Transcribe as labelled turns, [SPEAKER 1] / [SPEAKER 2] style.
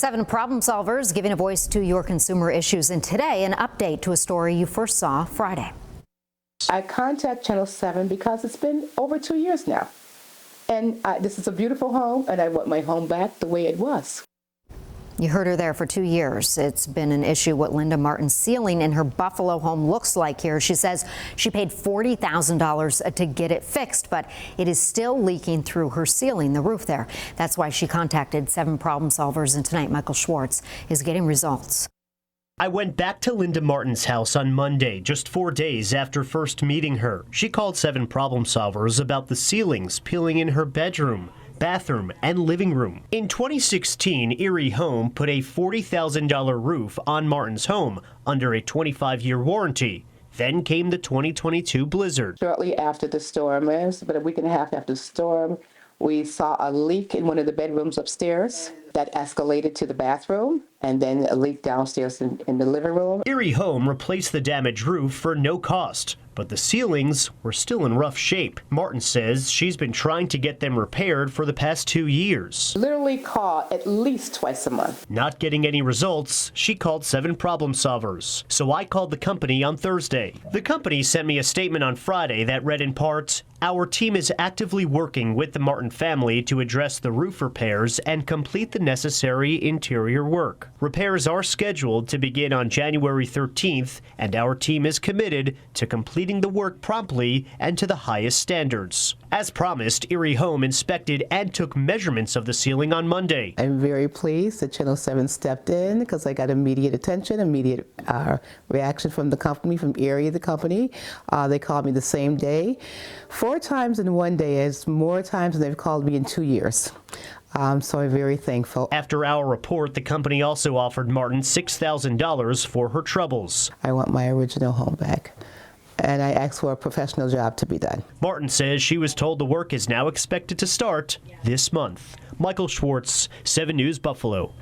[SPEAKER 1] 7 problem solvers giving a voice to your consumer issues. And today, an update to a story you first saw Friday.
[SPEAKER 2] I contact Channel 7 because it's been over 2 years now. And this is a beautiful home, and I want my home back the way it was.
[SPEAKER 1] You heard her there. For 2 years. It's been an issue what Linda Martin's ceiling in her Buffalo home looks like here. She says she paid $40,000 to get it fixed, but it is still leaking through her ceiling, the roof there. That's why she contacted 7 problem solvers, and tonight Michael Schwartz is getting results.
[SPEAKER 3] I went back to Linda Martin's house on Monday, just 4 days after first meeting her. She called 7 problem solvers about the ceilings peeling in her bedroom, bathroom, and living room. In 2016, Erie Home put a $40,000 roof on Martin's home under a 25-year warranty. Then came the 2022 blizzard.
[SPEAKER 2] Shortly after the storm, about a week and a half after the storm, we saw a leak in one of the bedrooms upstairs that escalated to the bathroom, and then a leak downstairs in the living room.
[SPEAKER 3] Erie Home replaced the damaged roof for no cost, but the ceilings were still in rough shape. Martin says she's been trying to get them repaired for the past 2 years.
[SPEAKER 2] Literally call at least twice a month.
[SPEAKER 3] Not getting any results, she called 7 problem solvers. So I called the company on Thursday. The company sent me a statement on Friday that read in part, "Our team is actively working with the Martin family to address the roof repairs and complete the necessary interior work. Repairs are scheduled to begin on January 13th, and our team is committed to completing the work promptly and to the highest standards." As promised, Erie Home inspected and took measurements of the ceiling on Monday.
[SPEAKER 2] I'm very pleased that Channel 7 stepped in because I got immediate attention, immediate reaction from the company, from Erie, the company. They called me the same day. 4 times in 1 day is more times than they've called me in 2 years. So I'm very thankful.
[SPEAKER 3] After our report, the company also offered Martin $6,000 for her troubles.
[SPEAKER 2] I want my original home back, and I asked for a professional job to be done.
[SPEAKER 3] Martin says she was told the work is now expected to start this month. Michael Schwartz, 7 News Buffalo.